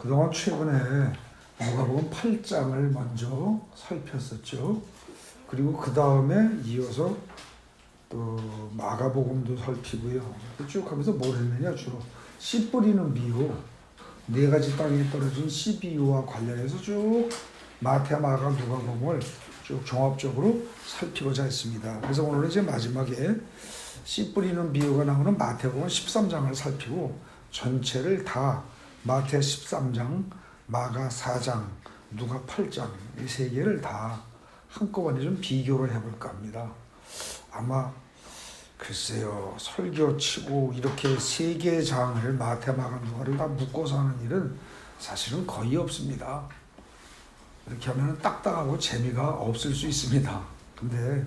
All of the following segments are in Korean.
그동안 최근에 누가복음 8장을 먼저 살폈었죠. 그리고 그 다음에 이어서 또 마가복음도 살피고요. 쭉 하면서 뭘 했느냐, 주로 씨 뿌리는 비유, 네 가지 땅에 떨어진 씨 비유와 관련해서 쭉 마태, 마가, 누가복음을 쭉 종합적으로 살피고자 했습니다. 그래서 오늘은 이제 마지막에 씨 뿌리는 비유가 나오는 마태복음 13장을 살피고 전체를 다 마태 13장, 마가 4장, 누가 8장 이 세 개를 다 한꺼번에 좀 비교를 해볼까 합니다. 아마 글쎄요, 설교치고 이렇게 세 개의 장을 마태, 마가, 누가를 다 묶어서 하는 일은 사실은 거의 없습니다. 이렇게 하면 딱딱하고 재미가 없을 수 있습니다. 근데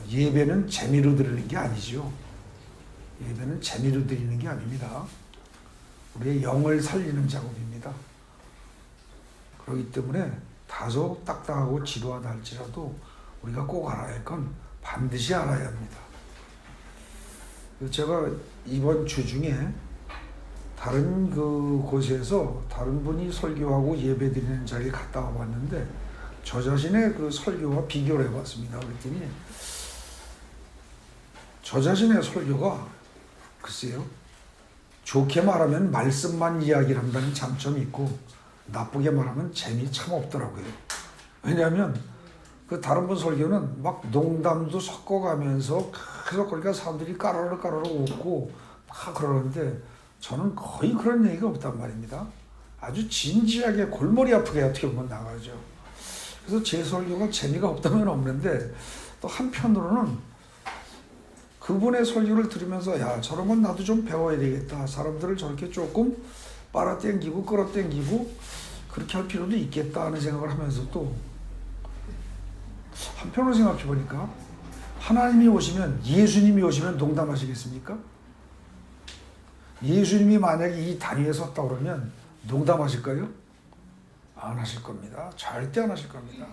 예배는 재미로 드리는 게 아니죠. 예배는 재미로 드리는 게 아닙니다. 우리의 영을 살리는 작업입니다. 그렇기 때문에 다소 딱딱하고 지루하다 할지라도 우리가 꼭 알아야 할 건 반드시 알아야 합니다. 제가 이번 주 중에 다른 곳에서 다른 분이 설교하고 예배 드리는 자리에 갔다 와봤는데 저 자신의 그 설교와 비교를 해봤습니다. 그랬더니 저 자신의 설교가 글쎄요, 좋게 말하면 말씀만 이야기를 한다는 장점이 있고 나쁘게 말하면 재미 참 없더라고요. 왜냐하면 그 다른 분 설교는 막 농담도 섞어가면서 계속 그러니까 사람들이 까르르 웃고 막 그러는데 저는 거의 그런 얘기가 없단 말입니다. 아주 진지하게 골머리 아프게 어떻게 보면 나가죠. 그래서 제 설교가 재미가 없다면 없는데 또 한편으로는 그분의 설교를 들으면서 야, 저런 건 나도 좀 배워야 되겠다. 사람들을 저렇게 조금 빨아당기고 끌어당기고 그렇게 할 필요도 있겠다 하는 생각을 하면서 또 한편으로 생각해 보니까 하나님이 오시면, 예수님이 오시면 농담하시겠습니까? 예수님이 만약에 이 다리에 섰다 그러면 농담하실까요? 안 하실 겁니다. 절대 안 하실 겁니다.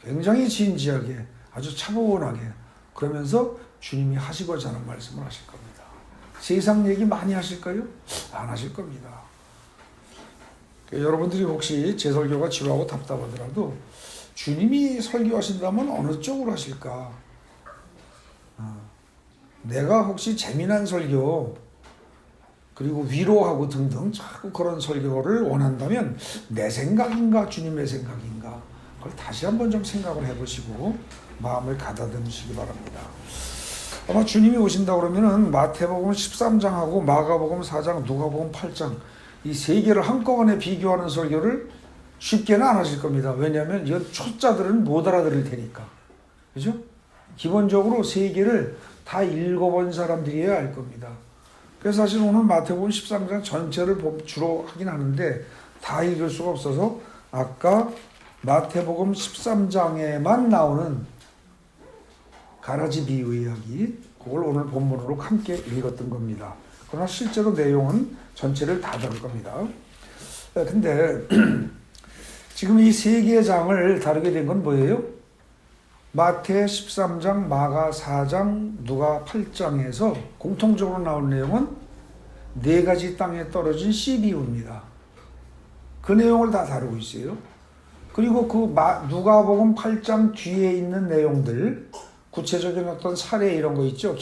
굉장히 진지하게 아주 차분하게 그러면서 주님이 하시고자 하는 말씀을 하실 겁니다. 세상 얘기 많이 하실까요? 안 하실 겁니다. 여러분들이 혹시 제 설교가 지루하고 답답하더라도 주님이 설교하신다면 어느 쪽으로 하실까? 내가 혹시 재미난 설교 그리고 위로하고 등등 자꾸 그런 설교를 원한다면 내 생각인가 주님의 생각인가 그걸 다시 한번 좀 생각을 해보시고 마음을 가다듬으시기 바랍니다. 아마 주님이 오신다 그러면은 마태복음 13장하고 마가복음 4장, 누가복음 8장 이 세 개를 한꺼번에 비교하는 설교를 쉽게는 안 하실 겁니다. 왜냐하면 이건 초짜들은 못 알아들을 테니까. 그죠? 기본적으로 세 개를 다 읽어본 사람들이어야 알 겁니다. 그래서 사실 오늘 마태복음 13장 전체를 주로 하긴 하는데 다 읽을 수가 없어서 아까 마태복음 13장에만 나오는 가라지 비유 이야기 그걸 오늘 본문으로 함께 읽었던 겁니다. 그러나 실제로 내용은 전체를 다 다룰 겁니다. 근데 지금 이 세 개의 장을 다루게 된 건 뭐예요? 마태 13장, 마가 4장, 누가 8장에서 공통적으로 나온 내용은 네 가지 땅에 떨어진 씨 비유입니다. 그 내용을 다 다루고 있어요. 그리고 그 누가복음 8장 뒤에 있는 내용들 구체적인 어떤 사례 이런 거 있죠.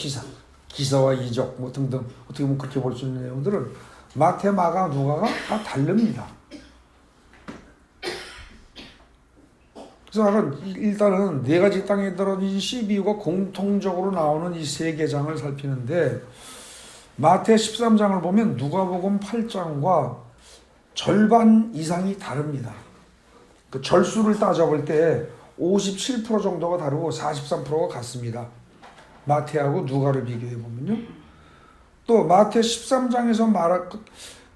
기사와 이적 뭐 등등 어떻게 보면 그렇게 볼 수 있는 내용들은 마태, 마가, 누가가 다 다릅니다. 그래서 일단은 네 가지 땅에 떨어진 씨 비유가 공통적으로 나오는 이 세 개 장을 살피는데 마태 13장을 보면 누가복음 8장과 절반 이상이 다릅니다. 그 절수를 따져볼 때 57% 정도가 다르고 43%가 같습니다. 마태하고 누가를 비교해 보면요. 또 마태 13장에서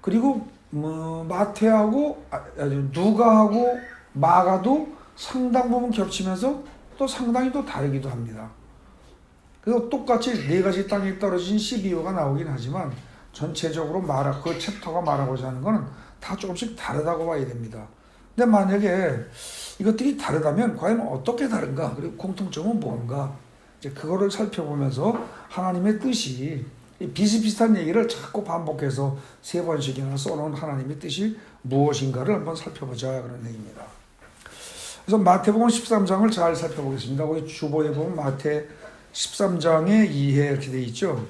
그리고 마태하고 누가하고 마가도 상당 부분 겹치면서 또 상당히 또 다르기도 합니다. 그래서 똑같이 네 가지 땅에 떨어진 씨 비유가 나오긴 하지만 전체적으로 그 챕터가 말하고자 하는 것은 다 조금씩 다르다고 봐야 됩니다. 근데 만약에 이것들이 다르다면 과연 어떻게 다른가? 그리고 공통점은 뭔가? 이제 그거를 살펴보면서 하나님의 뜻이 이 비슷비슷한 얘기를 자꾸 반복해서 3번씩이나 써놓은 하나님의 뜻이 무엇인가를 한번 살펴보자 그런 얘기입니다. 그래서 마태복음 13장을 잘 살펴보겠습니다. 거기 주보에 보면 마태 13장의 2해 이렇게 되어 있죠.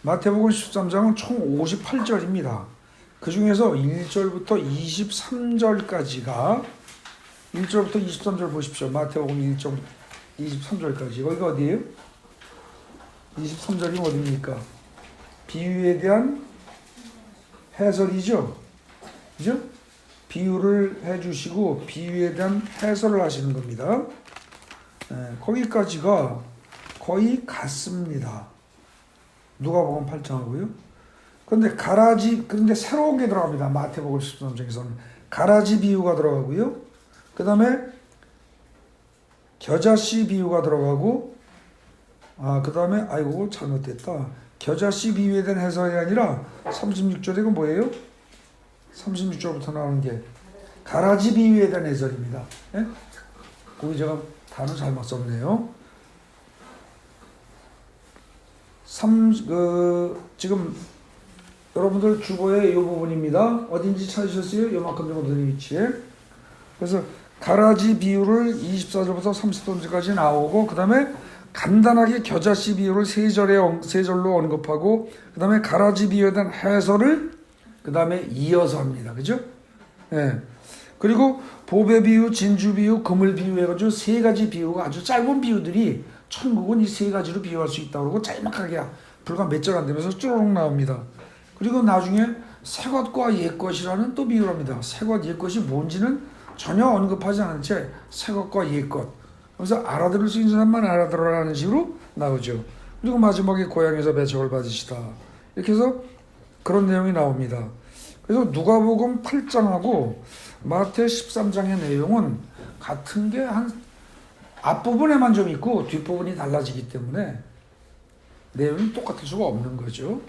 마태복음 13장은 총 58절입니다. 그 중에서 1절부터 23절까지가 1절부터 23절 보십시오. 마태복음 1절 23절까지. 여기가 어디예요? 23절이 어디입니까? 비유에 대한 해설이죠. 그죠? 비유를 해주시고 비유에 대한 해설을 하시는 겁니다. 거기까지가 거의 같습니다. 누가복음 8장하고요. 그런데 새로운 게 들어갑니다. 마태복음 13장에서는 가라지 비유가 들어가고요. 그 다음에 겨자씨 비유가 들어가고, 그 다음에 잘못됐다. 겨자씨 비유에 대한 해설이 아니라 36절에 이건 뭐예요? 36절부터 나오는 게 가라지 비유에 대한 해설입니다. 예? 거기 제가 단어 잘못 썼네요. 지금 여러분들 주보의 이 부분입니다. 어딘지 찾으셨어요? 요만큼 정도 되는 위치에. 그래서 가라지 비유를 24절부터 30절까지 나오고, 그 다음에 간단하게 겨자씨 비유를 세 절로 언급하고, 그 다음에 가라지 비유에 대한 해설을 그 다음에 이어서 합니다. 그죠? 예. 그리고 보배 비유, 진주 비유, 그물 비유 해가지고 3가지 비유가 아주 짧은 비유들이 천국은 이 3가지로 비유할 수 있다고 그러고 짤막하게 불과 몇 절 안 되면서 쭈르륵 나옵니다. 그리고 나중에 새것과 옛것이라는 또 비유를 합니다. 새것, 옛것이 뭔지는 전혀 언급하지 않은 채 새것과 옛것. 그래서 알아들을 수 있는 사람만 알아들으라는 식으로 나오죠. 그리고 마지막에 고향에서 배척을 받으시다. 이렇게 해서 그런 내용이 나옵니다. 그래서 누가복음 8장하고 마태 13장의 내용은 같은 게 앞부분에만 좀 있고 뒷부분이 달라지기 때문에 내용이 똑같을 수가 없는 거죠.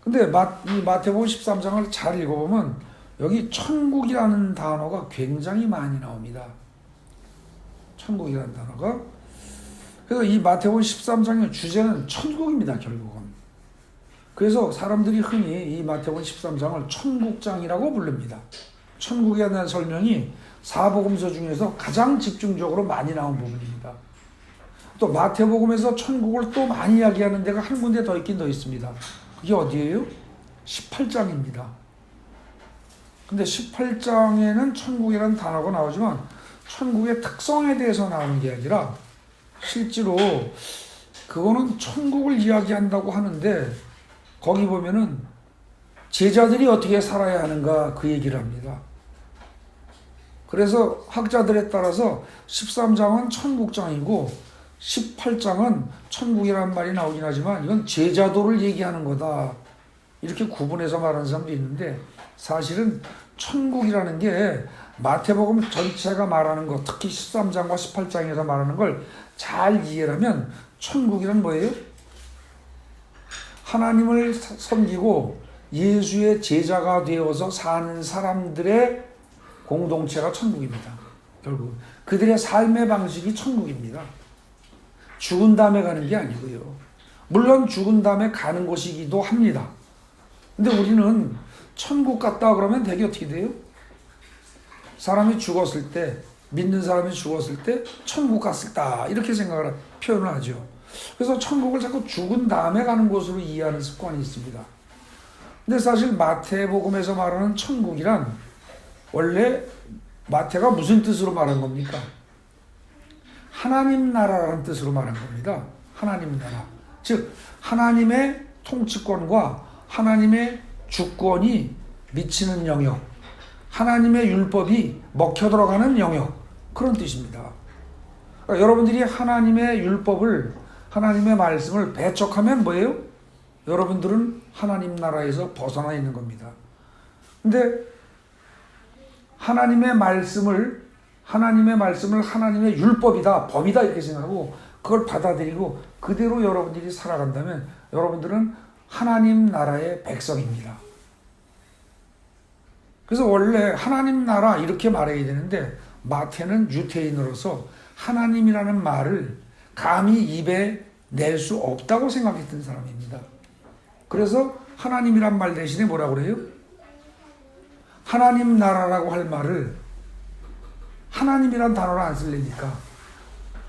근데 이 마태복음 13장을 잘 읽어보면 여기 천국이라는 단어가 굉장히 많이 나옵니다. 천국이라는 단어가. 그래서 이 마태복음 13장의 주제는 천국입니다, 결국은. 그래서 사람들이 흔히 이 마태복음 13장을 천국장이라고 부릅니다. 천국에 대한 설명이 사복음서 중에서 가장 집중적으로 많이 나온 부분입니다. 또 마태복음에서 천국을 또 많이 이야기하는 데가 한 군데 더 있긴 더 있습니다. 그게 어디예요? 18장입니다. 근데 18장에는 천국이라는 단어가 나오지만 천국의 특성에 대해서 나오는 게 아니라 실제로 그거는 천국을 이야기한다고 하는데 거기 보면은 제자들이 어떻게 살아야 하는가 그 얘기를 합니다. 그래서 학자들에 따라서 13장은 천국장이고 18장은 천국이라는 말이 나오긴 하지만 이건 제자도를 얘기하는 거다. 이렇게 구분해서 말하는 사람도 있는데 사실은 천국이라는 게 마태복음 전체가 말하는 것, 특히 13장과 18장에서 말하는 걸 잘 이해를 하면 천국이란 뭐예요? 하나님을 섬기고 예수의 제자가 되어서 사는 사람들의 공동체가 천국입니다. 결국 그들의 삶의 방식이 천국입니다. 죽은 다음에 가는 게 아니고요. 물론 죽은 다음에 가는 곳이기도 합니다. 근데 우리는 천국 갔다 그러면 되게 어떻게 돼요? 사람이 죽었을 때, 믿는 사람이 죽었을 때 천국 갔을다 이렇게 표현을 하죠. 그래서 천국을 자꾸 죽은 다음에 가는 곳으로 이해하는 습관이 있습니다. 근데 사실 마태복음에서 말하는 천국이란 원래 마태가 무슨 뜻으로 말한 겁니까? 하나님 나라라는 뜻으로 말한 겁니다. 하나님 나라. 즉 하나님의 통치권과 하나님의 주권이 미치는 영역, 하나님의 율법이 먹혀 들어가는 영역, 그런 뜻입니다. 그러니까 여러분들이 하나님의 율법을, 하나님의 말씀을 배척하면 뭐예요? 여러분들은 하나님 나라에서 벗어나 있는 겁니다. 근데 하나님의 말씀을 하나님의 율법이다, 법이다 이렇게 생각하고 그걸 받아들이고 그대로 여러분들이 살아간다면 여러분들은 하나님 나라의 백성입니다. 그래서 원래 하나님 나라 이렇게 말해야 되는데 마태는 유태인으로서 하나님이라는 말을 감히 입에 낼 수 없다고 생각했던 사람입니다. 그래서 하나님이란 말 대신에 뭐라고 그래요? 하나님 나라라고 할 말을 하나님이란 단어를 안 쓰려니까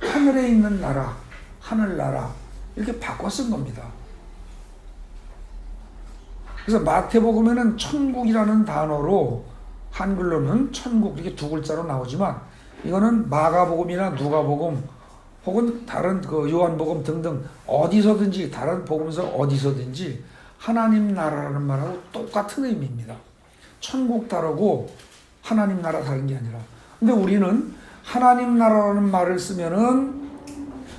하늘에 있는 나라, 하늘나라 이렇게 바꿔 쓴 겁니다. 그래서 마태복음에는 천국이라는 단어로 한글로는 천국 이렇게 두 글자로 나오지만 이거는 마가복음이나 누가복음 혹은 다른 그 요한복음 등등 어디서든지 다른 복음서 어디서든지 하나님 나라라는 말하고 똑같은 의미입니다. 천국 다르고 하나님 나라 다른 게 아니라. 근데 우리는 하나님 나라라는 말을 쓰면은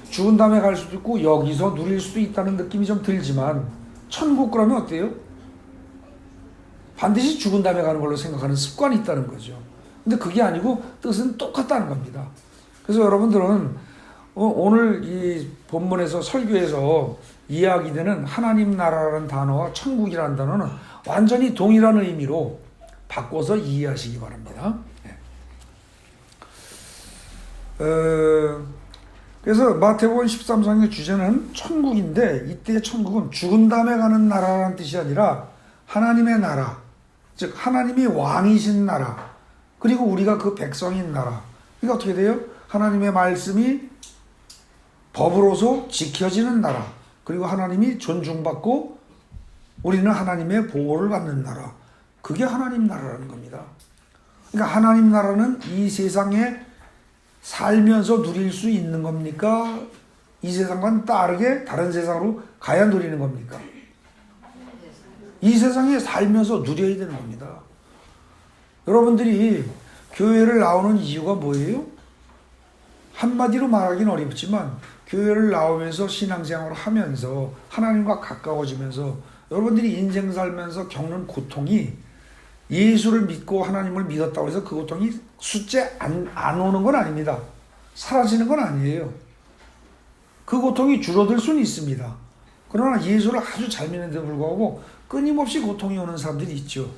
죽은 다음에 갈 수도 있고 여기서 누릴 수도 있다는 느낌이 좀 들지만 천국 그러면 어때요? 반드시 죽은 다음에 가는 걸로 생각하는 습관이 있다는 거죠. 근데 그게 아니고 뜻은 똑같다는 겁니다. 그래서 여러분들은 오늘 이 본문에서 설교에서 이야기되는 하나님 나라라는 단어와 천국이라는 단어는 완전히 동일한 의미로 바꿔서 이해하시기 바랍니다. 그래서 마태복음 13장의 주제는 천국인데 이때의 천국은 죽은 다음에 가는 나라라는 뜻이 아니라 하나님의 나라, 즉 하나님이 왕이신 나라, 그리고 우리가 그 백성인 나라. 그러니까 어떻게 돼요? 하나님의 말씀이 법으로서 지켜지는 나라, 그리고 하나님이 존중받고 우리는 하나님의 보호를 받는 나라. 그게 하나님 나라라는 겁니다. 그러니까 하나님 나라는 이 세상에 살면서 누릴 수 있는 겁니까? 이 세상과는 다르게 다른 세상으로 가야 누리는 겁니까? 이 세상에 살면서 누려야 되는 겁니다. 여러분들이 교회를 나오는 이유가 뭐예요? 한마디로 말하기는 어렵지만 교회를 나오면서 신앙생활을 하면서 하나님과 가까워지면서 여러분들이 인생 살면서 겪는 고통이 예수를 믿고 하나님을 믿었다고 해서 그 고통이 숫째 안 오는 건 아닙니다. 사라지는 건 아니에요. 그 고통이 줄어들 수는 있습니다. 그러나 예수를 아주 잘 믿는데 불구하고 끊임없이 고통이 오는 사람들이 있죠.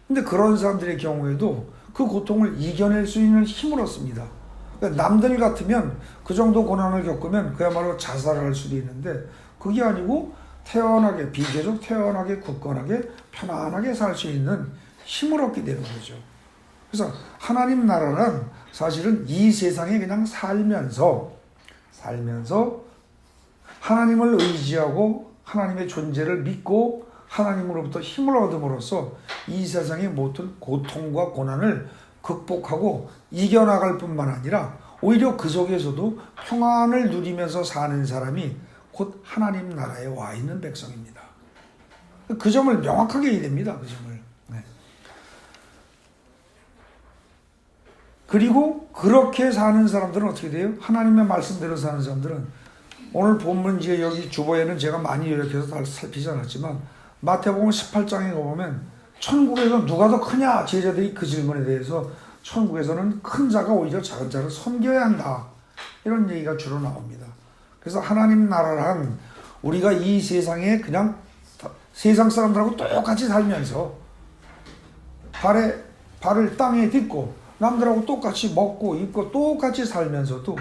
근데 그런 사람들의 경우에도 그 고통을 이겨낼 수 있는 힘을 얻습니다. 그러니까 남들 같으면 그 정도 고난을 겪으면 그야말로 자살을 할 수도 있는데 그게 아니고 태연하게, 비교적 태연하게, 굳건하게, 편안하게 살 수 있는 힘을 얻게 되는 거죠. 그래서 하나님 나라는 사실은 이 세상에 그냥 살면서 하나님을 의지하고 하나님의 존재를 믿고 하나님으로부터 힘을 얻음으로써 이 세상의 모든 고통과 고난을 극복하고 이겨나갈 뿐만 아니라 오히려 그 속에서도 평안을 누리면서 사는 사람이 곧 하나님 나라에 와 있는 백성입니다. 그 점을 명확하게 해야 됩니다. 그 점을. 네. 그리고 그렇게 사는 사람들은 어떻게 돼요? 하나님의 말씀대로 사는 사람들은 오늘 본문 이제 여기 주보에는 제가 많이 요약해서 살피지 않았지만 마태복음 18장에 보면 천국에서 누가 더 크냐? 제자들이 그 질문에 대해서 천국에서는 큰 자가 오히려 작은 자를 섬겨야 한다. 이런 얘기가 주로 나옵니다. 그래서 하나님 나라란 우리가 이 세상에 그냥 세상 사람들하고 똑같이 살면서 발을 땅에 딛고 남들하고 똑같이 먹고 입고 똑같이 살면서도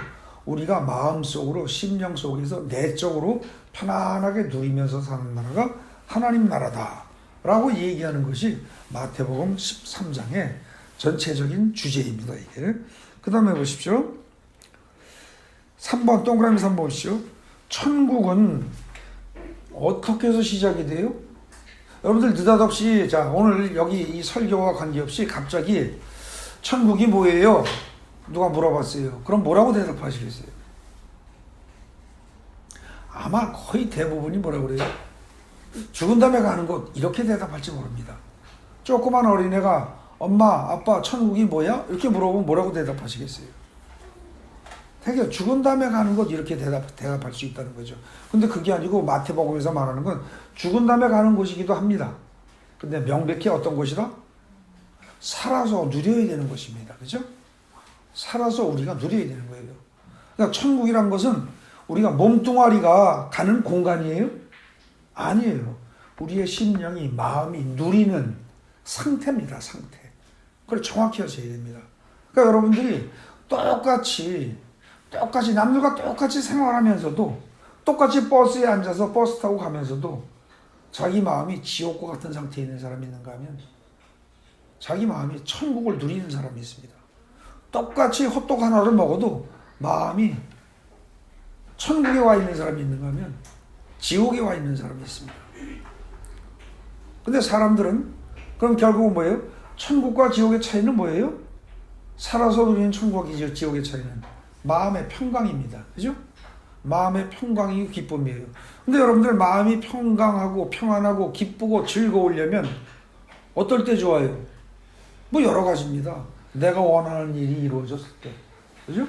우리가 마음속으로 심령 속에서 내적으로 편안하게 누리면서 사는 나라가 하나님 나라다 라고 얘기하는 것이 마태복음 13장의 전체적인 주제입니다. 이게. 그 다음에 보십시오. 3번 동그라미 3번 보십시오. 천국은 어떻게 해서 시작이 돼요? 여러분들 느닷없이 자 오늘 여기 이 설교와 관계없이 갑자기 천국이 뭐예요? 누가 물어봤어요. 그럼 뭐라고 대답하시겠어요? 아마 거의 대부분이 뭐라고 그래요? 죽은 다음에 가는 곳 이렇게 대답할지 모릅니다. 조그만 어린애가 엄마 아빠 천국이 뭐야? 이렇게 물어보면 뭐라고 대답하시겠어요? 되게 죽은 다음에 가는 곳 이렇게 대답할 수 있다는 거죠. 근데 그게 아니고 마태복음에서 말하는 건 죽은 다음에 가는 곳이기도 합니다. 근데 명백히 어떤 곳이다? 살아서 누려야 되는 것입니다. 그죠? 살아서 우리가 누려야 되는 거예요. 그러니까 천국이란 것은 우리가 몸뚱아리가 가는 공간이에요? 아니에요. 우리의 심령이 마음이 누리는 상태입니다. 상태. 그걸 정확히 하셔야 됩니다. 그러니까 여러분들이 똑같이 남들과 똑같이 생활하면서도 똑같이 버스에 앉아서 버스 타고 가면서도 자기 마음이 지옥과 같은 상태에 있는 사람이 있는가 하면 자기 마음이 천국을 누리는 사람이 있습니다. 똑같이 호떡 하나를 먹어도 마음이 천국에 와 있는 사람이 있는가 하면 지옥에 와 있는 사람이 있습니다. 근데 사람들은 그럼 결국은 뭐예요? 천국과 지옥의 차이는 뭐예요? 살아서 누리는 천국과 지옥의 차이는 마음의 평강입니다. 그죠? 마음의 평강이 기쁨이에요. 근데 여러분들 마음이 평강하고 평안하고 기쁘고 즐거우려면 어떨 때 좋아요? 뭐 여러 가지입니다. 내가 원하는 일이 이루어졌을 때. 그죠?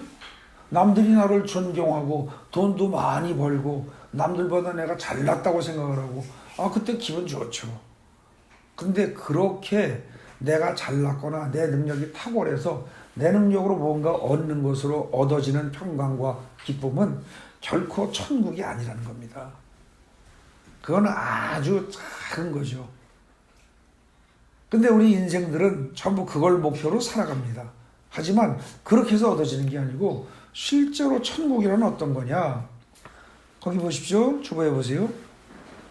남들이 나를 존경하고 돈도 많이 벌고 남들보다 내가 잘났다고 생각을 하고 그때 기분 좋죠. 근데 그렇게 내가 잘났거나 내 능력이 탁월해서 내 능력으로 뭔가 얻는 것으로 얻어지는 평강과 기쁨은 결코 천국이 아니라는 겁니다. 그건 아주 작은 거죠. 근데 우리 인생들은 전부 그걸 목표로 살아갑니다. 하지만 그렇게 해서 얻어지는 게 아니고 실제로 천국이란 어떤 거냐? 거기 보십시오. 주보해 보세요.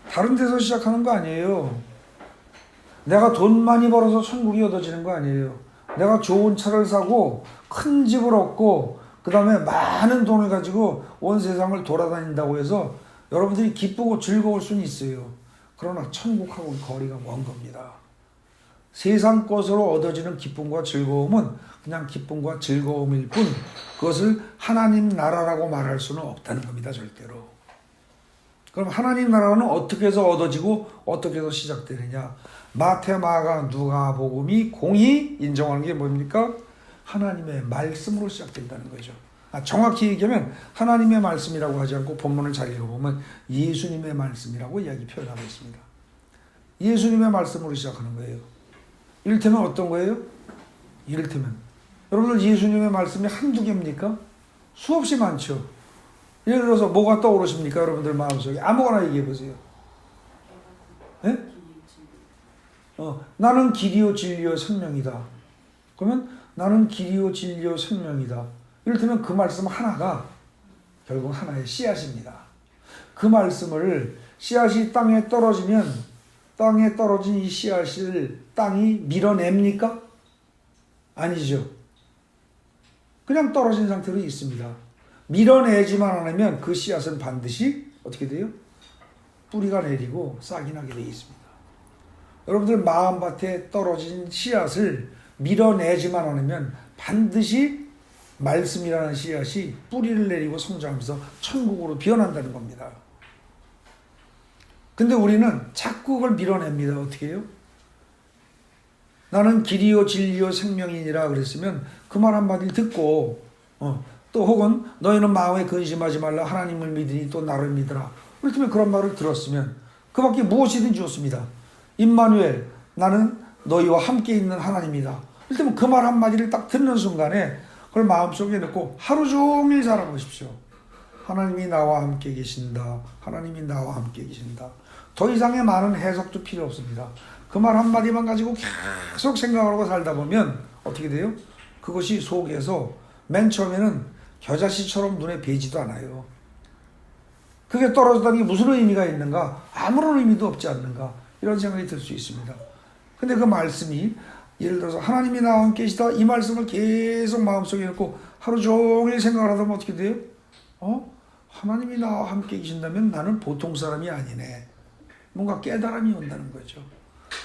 다른 데서 시작하는 거 아니에요. 내가 돈 많이 벌어서 천국이 얻어지는 거 아니에요. 내가 좋은 차를 사고 큰 집을 얻고 그 다음에 많은 돈을 가지고 온 세상을 돌아다닌다고 해서 여러분들이 기쁘고 즐거울 수는 있어요. 그러나 천국하고는 거리가 먼 겁니다. 세상 것으로 얻어지는 기쁨과 즐거움은 그냥 기쁨과 즐거움일 뿐 그것을 하나님 나라라고 말할 수는 없다는 겁니다. 절대로. 그럼 하나님 나라는 어떻게 해서 얻어지고 어떻게 해서 시작되느냐? 마태, 마가, 누가복음이 공히 인정하는 게 뭡니까? 하나님의 말씀으로 시작된다는 거죠. 정확히 얘기하면 하나님의 말씀이라고 하지 않고 본문을 잘 읽어보면 예수님의 말씀이라고 이야기 표현하고 있습니다. 예수님의 말씀으로 시작하는 거예요. 이를테면 어떤 거예요? 이를테면 여러분들 예수님의 말씀이 한두 개입니까? 수없이 많죠. 예를 들어서 뭐가 떠오르십니까? 여러분들 마음속에 아무거나 얘기해 보세요. 네? 나는 길이요 진리요 생명이다. 그러면 나는 길이요 진리요 생명이다. 이를테면 그 말씀 하나가 결국 하나의 씨앗입니다. 그 말씀을 씨앗이 땅에 떨어지면 땅에 떨어진 이 씨앗을 땅이 밀어냅니까? 아니죠. 그냥 떨어진 상태로 있습니다. 밀어내지만 않으면 그 씨앗은 반드시 어떻게 돼요? 뿌리가 내리고 싹이 나게 되어 있습니다. 여러분들 마음밭에 떨어진 씨앗을 밀어내지만 않으면 반드시 말씀이라는 씨앗이 뿌리를 내리고 성장하면서 천국으로 변한다는 겁니다. 근데 우리는 자꾸 그걸 밀어냅니다. 어떻게 해요? 나는 길이요 진리요 생명이니라 그랬으면 그 말 한마디를 듣고 또 혹은 너희는 마음에 근심하지 말라 하나님을 믿으니 또 나를 믿으라. 그렇다면 그런 말을 들었으면 그 밖에 무엇이든지 좋습니다. 임마누엘 나는 너희와 함께 있는 하나님이다. 그렇다면 그 말 한마디를 딱 듣는 순간에 그걸 마음속에 넣고 하루 종일 살아보십시오. 하나님이 나와 함께 계신다. 하나님이 나와 함께 계신다. 더 이상의 많은 해석도 필요 없습니다. 그 말 한마디만 가지고 계속 생각을 하고 살다 보면 어떻게 돼요? 그것이 속에서 맨 처음에는 겨자씨처럼 눈에 뵈지도 않아요. 그게 떨어졌다는 게 무슨 의미가 있는가? 아무런 의미도 없지 않는가? 이런 생각이 들 수 있습니다. 근데 그 말씀이 예를 들어서 하나님이 나와 함께 계시다 이 말씀을 계속 마음속에 넣고 하루 종일 생각을 하다 보면 어떻게 돼요? 하나님이 나와 함께 계신다면 나는 보통 사람이 아니네. 뭔가 깨달음이 온다는 거죠.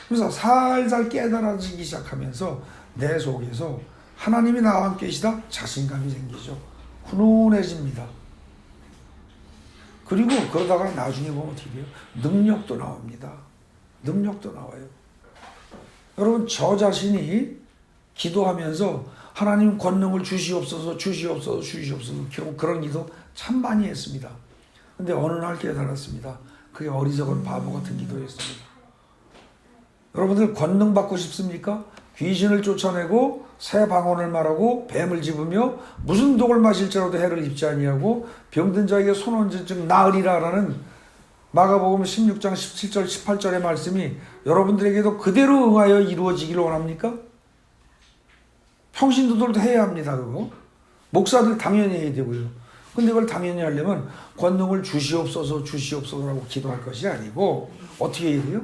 그래서 살살 깨달아지기 시작하면서 내 속에서 하나님이 나와 함께 계시다 자신감이 생기죠. 훈훈해집니다. 그리고 그러다가 나중에 보면 어떻게 돼요? 능력도 나옵니다. 능력도 나와요. 여러분 저 자신이 기도하면서 하나님 권능을 주시옵소서 주시옵소서 주시옵소서 그런 기도 참 많이 했습니다. 근데 어느 날 깨달았습니다. 그게 어리석은 바보 같은 기도였습니다. 여러분들 권능 받고 싶습니까? 귀신을 쫓아내고 새 방언을 말하고 뱀을 집으며 무슨 독을 마실지라도 해를 입지 아니하고 병든 자에게 손 얹은 즉 나으리라라는 마가복음 16장 17절 18절의 말씀이 여러분들에게도 그대로 응하여 이루어지기를 원합니까? 평신도들도 해야 합니다. 그거 목사들 당연히 해야 되고요. 근데 이걸 당연히 하려면 권능을 주시옵소서 주시옵소서라고 기도할 것이 아니고 어떻게 해야 돼요?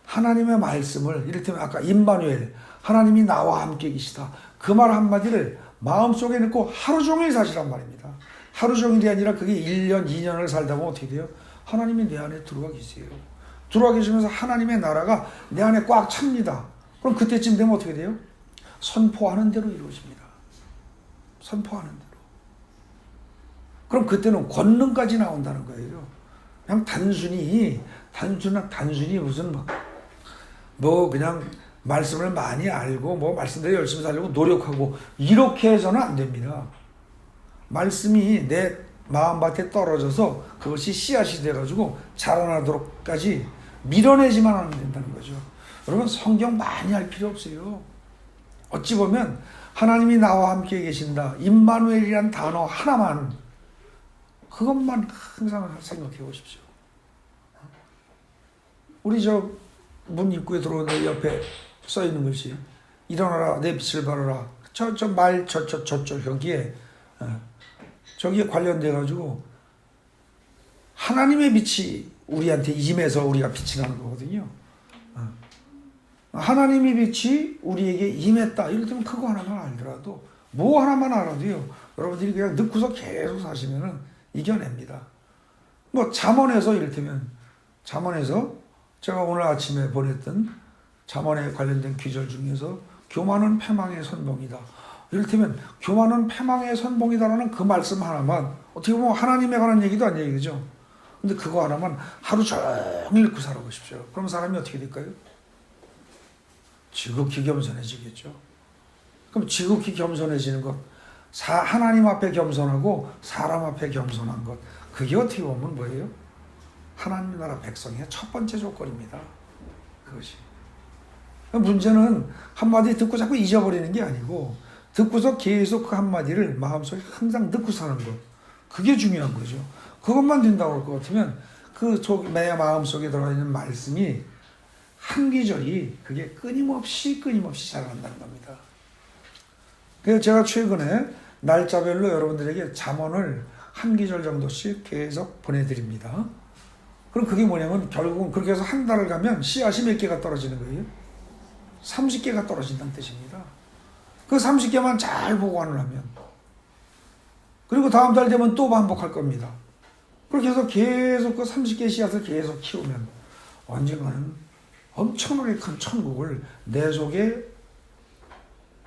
하나님의 말씀을 이를테면 아까 임마누엘 하나님이 나와 함께 계시다. 그 말 한마디를 마음속에 넣고 하루 종일 사시란 말입니다. 하루 종일이 아니라 그게 1년, 2년을 살다 보면 어떻게 돼요? 하나님이 내 안에 들어와 계세요. 들어와 계시면서 하나님의 나라가 내 안에 꽉 찹니다. 그럼 그때쯤 되면 어떻게 돼요? 선포하는 대로 이루어집니다. 선포하는 대로. 그럼 그때는 권능까지 나온다는 거예요. 그냥 단순히 무슨 뭐 그냥 말씀을 많이 알고 뭐 말씀대로 열심히 살려고 노력하고 이렇게 해서는 안 됩니다. 말씀이 내 마음밭에 떨어져서 그것이 씨앗이 돼가지고 자라나도록까지 밀어내지만 하면 된다는 거죠. 여러분 성경 많이 할 필요 없어요. 어찌 보면 하나님이 나와 함께 계신다. 임마누엘이란 단어 하나만 그것만 항상 생각해 보십시오. 우리 저 문 입구에 들어오는데 옆에 써 있는 것이 일어나라 내 빛을 발하라. 저쪽 저기에 관련돼 가지고 하나님의 빛이 우리한테 임해서 우리가 빛이 나는 거거든요. 하나님의 빛이 우리에게 임했다. 이럴 그거 하나만 알더라도 뭐 하나만 알아도요. 여러분들이 그냥 넣고서 계속 사시면은 이겨냅니다. 뭐 잠언에서 이를테면 잠언에서 제가 오늘 아침에 보냈던 잠언에 관련된 귀절 중에서 교만은 패망의 선봉이다. 이를테면 교만은 패망의 선봉이다라는 그 말씀 하나만 어떻게 보면 하나님에 관한 얘기도 아니에요. 그죠? 근데 그거 하나만 하루 종일 읽고 살아보십시오. 그럼 사람이 어떻게 될까요? 지극히 겸손해지겠죠. 그럼 지극히 겸손해지는 것, 하나님 앞에 겸손하고 사람 앞에 겸손한 것, 그게 어떻게 보면 뭐예요? 하나님 나라 백성의 첫 번째 조건입니다. 그것이. 문제는 한마디 듣고 자꾸 잊어버리는 게 아니고 듣고서 계속 그 한마디를 마음속에 항상 넣고 사는 것. 그게 중요한 거죠. 그것만 된다고 할 것 같으면 내 마음속에 들어가 있는 말씀이 한 귀절이 그게 끊임없이 자라난다는 겁니다. 그래서 제가 최근에 날짜별로 여러분들에게 잠언을 한 귀절 정도씩 계속 보내드립니다. 그럼 그게 뭐냐면 결국은 그렇게 해서 한 달을 가면 씨앗이 몇 개가 떨어지는 거예요? 30개가 떨어진다는 뜻입니다. 그 30개만 잘 보관을 하면 그리고 다음 달 되면 또 반복할 겁니다. 그렇게 해서 계속 그 30개 씨앗을 계속 키우면 언젠가는 엄청나게 큰 천국을 내 속에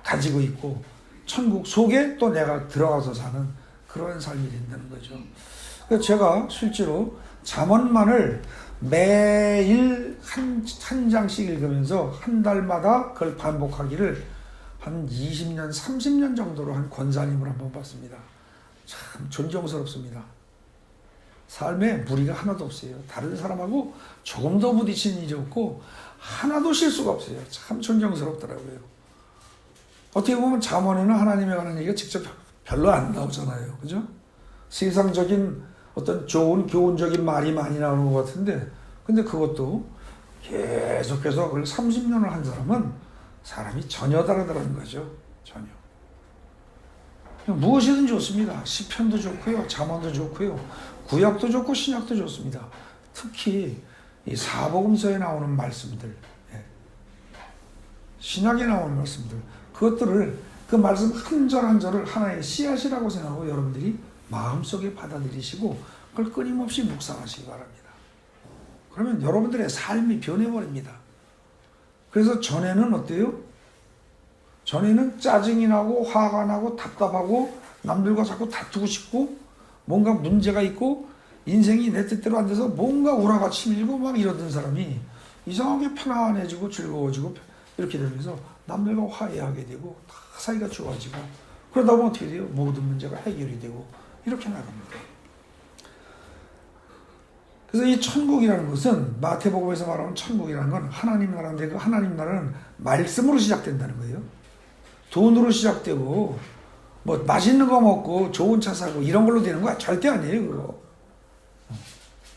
가지고 있고 천국 속에 또 내가 들어가서 사는 그런 삶이 된다는 거죠. 그래서 제가 실제로 잠언만을 매일 한 장씩 읽으면서 한 달마다 그걸 반복하기를 한 20년, 30년 정도로 한 권사님을 한번 봤습니다. 참 존경스럽습니다. 삶에 무리가 하나도 없어요. 다른 사람하고 조금 더 부딪히는 일이 없고 하나도 실수가 없어요. 참 존경스럽더라고요. 어떻게 보면 잠언에는 하나님에 관한 얘기가 직접 별로 안 나오잖아요. 그죠? 세상적인 어떤 좋은 교훈적인 말이 많이 나오는 것 같은데 근데 그것도 계속해서 그걸 30년을 한 사람이 전혀 다르다는 거죠. 전혀. 무엇이든 좋습니다. 시편도 좋고요. 잠언도 좋고요. 구약도 좋고 신약도 좋습니다. 특히 이 사복음서에 나오는 말씀들, 신약에 나오는 말씀들, 그것들을 그 말씀 한 절 한 절을 하나의 씨앗이라고 생각하고 여러분들이 마음속에 받아들이시고 그걸 끊임없이 묵상하시기 바랍니다. 그러면 여러분들의 삶이 변해버립니다. 그래서 전에는 어때요? 전에는 짜증이 나고 화가 나고 답답하고 남들과 자꾸 다투고 싶고 뭔가 문제가 있고 인생이 내 뜻대로 안 돼서 뭔가 우라가 치밀고 막 이러던 사람이 이상하게 편안해지고 즐거워지고 이렇게 되면서 남들과 화해하게 되고 다 사이가 좋아지고 그러다 보면 어떻게 돼요? 모든 문제가 해결이 되고 이렇게 나갑니다. 그래서 이 천국이라는 것은 마태복음에서 말하는 천국이라는 건 하나님 나라인데 그 하나님 나라는 말씀으로 시작된다는 거예요. 돈으로 시작되고 뭐 맛있는 거 먹고 좋은 차 사고 이런 걸로 되는 거야 절대 아니에요. 그거.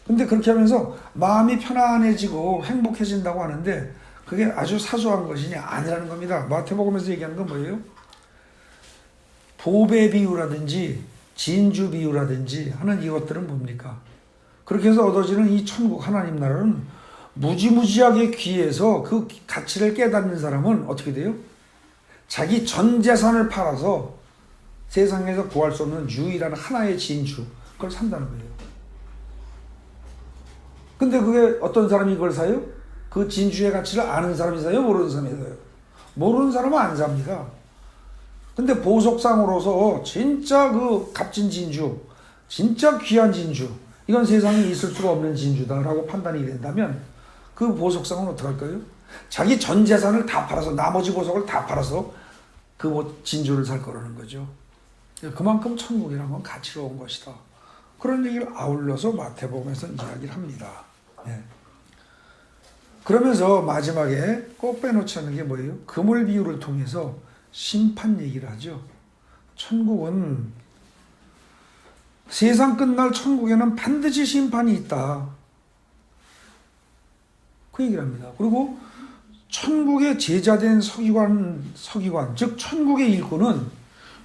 근데 그렇게 하면서 마음이 편안해지고 행복해진다고 하는데 그게 아주 사소한 것이냐 아니라는 겁니다. 마태복음에서 얘기하는 건 뭐예요? 보배 비유라든지 진주 비유라든지 하는 이것들은 뭡니까? 그렇게 해서 얻어지는 이 천국 하나님 나라는 무지무지하게 귀해서 그 가치를 깨닫는 사람은 어떻게 돼요? 자기 전 재산을 팔아서 세상에서 구할 수 없는 유일한 하나의 진주, 그걸 산다는 거예요. 근데 그게 어떤 사람이 그걸 사요? 그 진주의 가치를 아는 사람이 사요? 모르는 사람이 사요? 모르는 사람은 안 삽니다. 근데 보석상으로서 진짜 그 값진 진주, 진짜 귀한 진주, 이건 세상에 있을 수가 없는 진주다라고 판단이 된다면 그 보석상은 어떡할까요? 자기 전 재산을 다 팔아서, 나머지 보석을 다 팔아서 그 진주를 살 거라는 거죠. 그만큼 천국이라는 건 가치로운 것이다. 그런 얘기를 아울러서 마태복음에서 이야기를 합니다. 예. 그러면서 마지막에 꼭 빼놓지 않는 게 뭐예요? 그물 비유를 통해서 심판 얘기를 하죠. 천국은, 세상 끝날 천국에는 반드시 심판이 있다. 그 얘기를 합니다. 그리고 천국의 제자된 서기관, 즉 천국의 일꾼은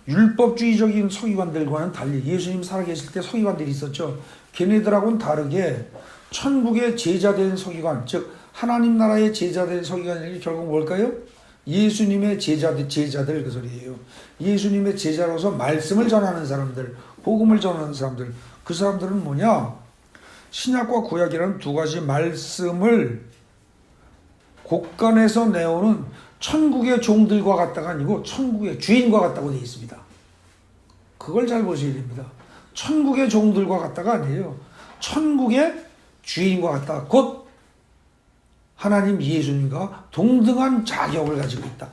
율법주의적인 서기관들과는 달리, 예수님 살아계실 때 서기관들이 있었죠. 걔네들하고는 다르게 천국의 제자된 서기관, 즉 하나님 나라의 제자된 서기관이 결국 뭘까요? 예수님의 제자들 그 소리예요. 예수님의 제자로서 말씀을 전하는 사람들, 복음을 전하는 사람들, 그 사람들은 뭐냐? 신약과 구약이라는 두 가지 말씀을 곳간에서 내오는 천국의 종들과 같다가 아니고 천국의 주인과 같다고 되어 있습니다. 그걸 잘 보셔야 됩니다. 천국의 종들과 같다가 아니에요. 천국의 주인과 같다. 곧 하나님 예수님과 동등한 자격을 가지고 있다.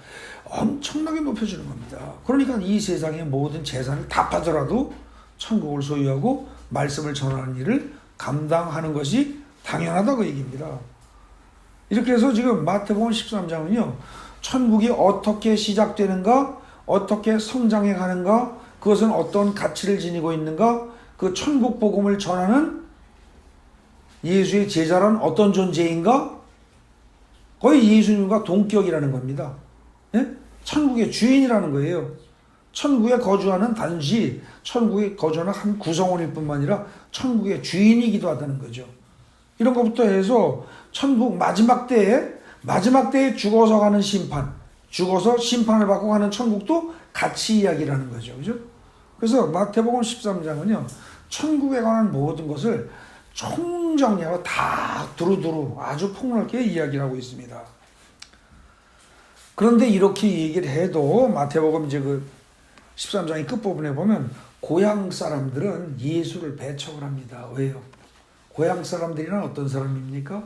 엄청나게 높여주는 겁니다. 그러니까 이 세상의 모든 재산을 다 파더라도 천국을 소유하고 말씀을 전하는 일을 감당하는 것이 당연하다 그 얘기입니다. 이렇게 해서 지금 마태복음 13장은요. 천국이 어떻게 시작되는가, 어떻게 성장해 가는가, 그것은 어떤 가치를 지니고 있는가, 그 천국 복음을 전하는 예수의 제자란 어떤 존재인가, 거의 예수님과 동격이라는 겁니다. 예? 천국의 주인이라는 거예요. 천국에 거주하는 단지 천국에 거주하는 한 구성원일 뿐만 아니라 천국의 주인이기도 하다는 거죠. 이런 것부터 해서 천국 마지막 때에 죽어서 가는 심판, 죽어서 심판을 받고 가는 천국도 같이 이야기를 하는 거죠. 그죠? 그래서 마태복음 13장은요, 천국에 관한 모든 것을 총정리하고 다 두루두루 아주 폭넓게 이야기를 하고 있습니다. 그런데 이렇게 얘기를 해도 마태복음 이제 그 13장의 끝부분에 보면 고향 사람들은 예수를 배척을 합니다. 왜요? 고향 사람들이란 어떤 사람입니까?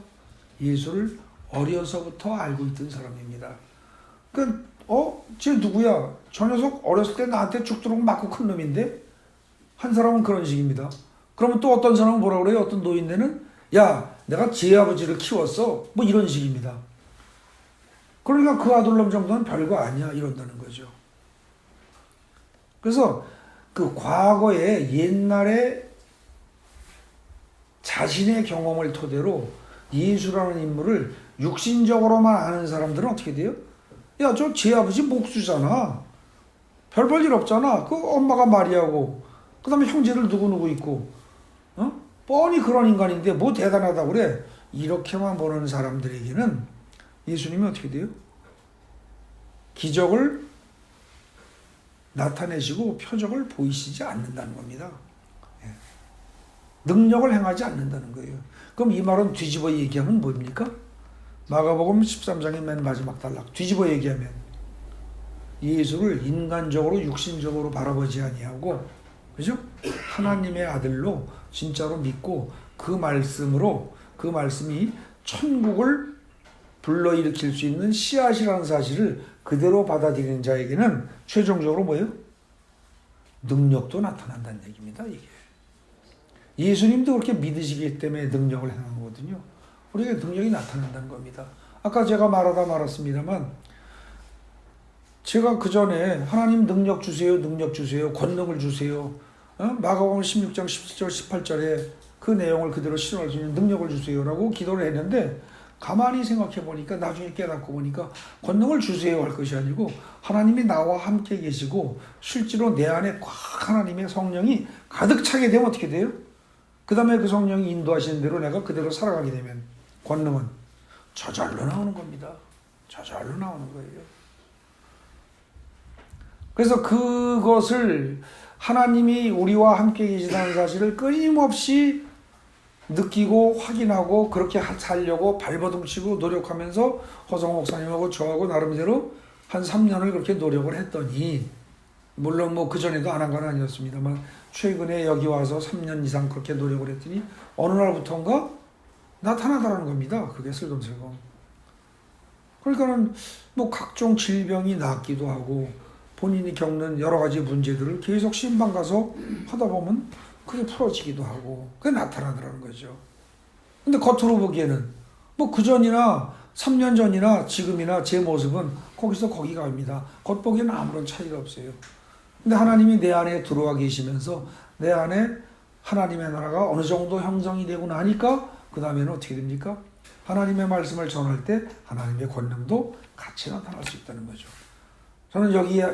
예수를 어려서부터 알고 있던 사람입니다. 그러니까 쟤 누구야? 저 녀석 어렸을 때 나한테 죽도록 맞고 큰 놈인데? 한 사람은 그런 식입니다. 그러면 또 어떤 사람은 뭐라 그래요? 어떤 노인네는 야, 내가 제 아버지를 키웠어. 뭐 이런 식입니다. 그러니까 그 아들놈 정도는 별거 아니야 이런다는 거죠. 그래서 그 과거에 옛날에 자신의 경험을 토대로 예수라는 인물을 육신적으로만 아는 사람들은 어떻게 돼요? 야, 저 제 아버지 목수잖아. 별 볼 일 없잖아. 그 엄마가 마리아고 그 다음에 형제들 누구누구 있고 뻔히 그런 인간인데 뭐 대단하다고 그래. 이렇게만 보는 사람들에게는 예수님이 어떻게 돼요? 기적을 나타내시고 표적을 보이시지 않는다는 겁니다. 능력을 행하지 않는다는 거예요. 그럼 이 말은 뒤집어 얘기하면 뭡니까? 마가복음 13장의 맨 마지막 단락 뒤집어 얘기하면 예수를 인간적으로 육신적으로 바라보지 아니하고, 그죠? 하나님의 아들로 진짜로 믿고 그 말씀으로, 그 말씀이 천국을 불러일으킬 수 있는 씨앗이라는 사실을 그대로 받아들이는 자에게는 최종적으로 뭐예요? 능력도 나타난다는 얘기입니다. 이게 예수님도 그렇게 믿으시기 때문에 능력을 행한 거거든요. 우리에게 능력이 나타난다는 겁니다. 아까 제가 말하다 말았습니다만, 제가 그 전에 하나님 능력 주세요, 능력 주세요, 권능을 주세요. 마가복음 16장 17절 18절에 그 내용을 그대로 실현할 수 있는 능력을 주세요라고 기도를 했는데, 가만히 생각해 보니까 나중에 깨닫고 보니까 권능을 주세요 할 것이 아니고 하나님이 나와 함께 계시고 실제로 내 안에 꽉 하나님의 성령이 가득 차게 되면 어떻게 돼요? 그 다음에 그 성령이 인도하시는 대로 내가 그대로 살아가게 되면 권능은 저절로 나오는 겁니다. 저절로 나오는 거예요. 그래서 그것을 하나님이 우리와 함께 계시다는 사실을 끊임없이 느끼고 확인하고 그렇게 살려고 발버둥치고 노력하면서 허성 목사님하고 저하고 나름대로 한 3년을 그렇게 노력을 했더니 물론 뭐 그전에도 안 한 건 아니었습니다만 최근에 여기 와서 3년 이상 그렇게 노력을 했더니 어느 날부터인가 나타나더라는 겁니다. 그게 슬금슬금. 그러니까는 뭐 각종 질병이 낫기도 하고 본인이 겪는 여러 가지 문제들을 계속 신방 가서 하다 보면 그게 풀어지기도 하고 그게 나타나더라는 거죠. 근데 겉으로 보기에는 뭐 그전이나 3년 전이나 지금이나 제 모습은 거기서 거기 갑니다. 겉보기에는 아무런 차이가 없어요. 근데 하나님이 내 안에 들어와 계시면서 내 안에 하나님의 나라가 어느 정도 형성이 되고 나니까 그 다음에는 어떻게 됩니까? 하나님의 말씀을 전할 때 하나님의 권능도 같이 나타날 수 있다는 거죠. 저는 여기에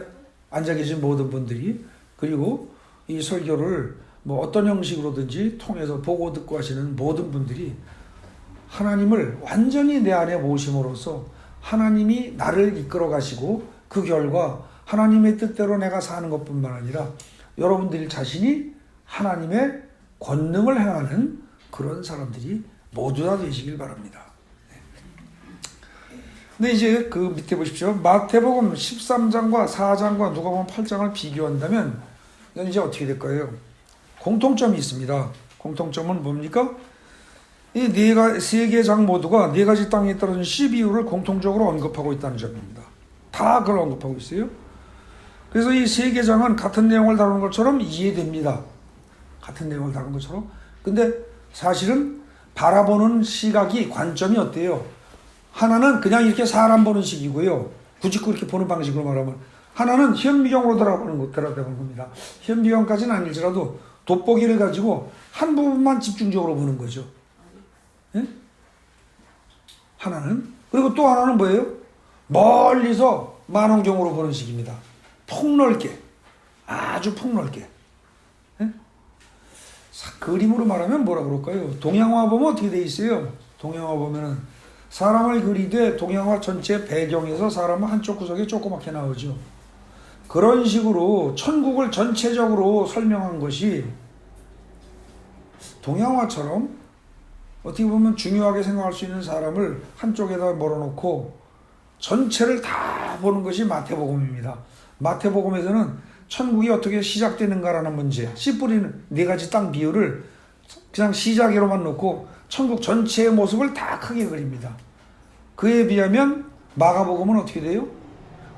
앉아 계신 모든 분들이 그리고 이 설교를 뭐 어떤 형식으로든지 통해서 보고 듣고 하시는 모든 분들이 하나님을 완전히 내 안에 모심으로써 하나님이 나를 이끌어 가시고 그 결과 하나님의 뜻대로 내가 사는 것뿐만 아니라 여러분들 자신이 하나님의 권능을 행하는 그런 사람들이 모두 다 되시길 바랍니다. 근데 이제 그 밑에 보십시오. 마태복음 13장과 4장과 누가복음 8장을 비교한다면 이건 이제 어떻게 될까요? 공통점이 있습니다. 공통점은 뭡니까? 이 세 개 장 모두가 네 가지 땅에 떨어진 씨 비유를 공통적으로 언급하고 있다는 점입니다. 다 그걸 언급하고 있어요. 그래서 이 세 개 장은 같은 내용을 다루는 것처럼 이해됩니다. 같은 내용을 다루는 것처럼. 근데 사실은 바라보는 시각이 관점이 어때요? 하나는 그냥 이렇게 사람 보는 식이고요. 굳이 그렇게 보는 방식으로 말하면 하나는 현미경으로 들어가는 겁니다. 현미경까지는 아닐지라도 돋보기를 가지고 한 부분만 집중적으로 보는 거죠. 예? 하나는. 그리고 또 하나는 뭐예요? 멀리서 만원경으로 보는 식입니다. 폭넓게. 아주 폭넓게. 예? 그림으로 말하면 뭐라 그럴까요? 동양화 보면 어떻게 돼 있어요? 동양화 보면은 사람을 그리되 동양화 전체 배경에서 사람은 한쪽 구석에 조그맣게 나오죠. 그런 식으로 천국을 전체적으로 설명한 것이 동양화처럼 어떻게 보면 중요하게 생각할 수 있는 사람을 한쪽에다 몰아놓고 전체를 다 보는 것이 마태복음입니다. 마태복음에서는 천국이 어떻게 시작되는가라는 문제, 씨 뿌리는 네 가지 땅 비유를 그냥 시작으로만 놓고 천국 전체의 모습을 다 크게 그립니다. 그에 비하면 마가복음은 어떻게 돼요?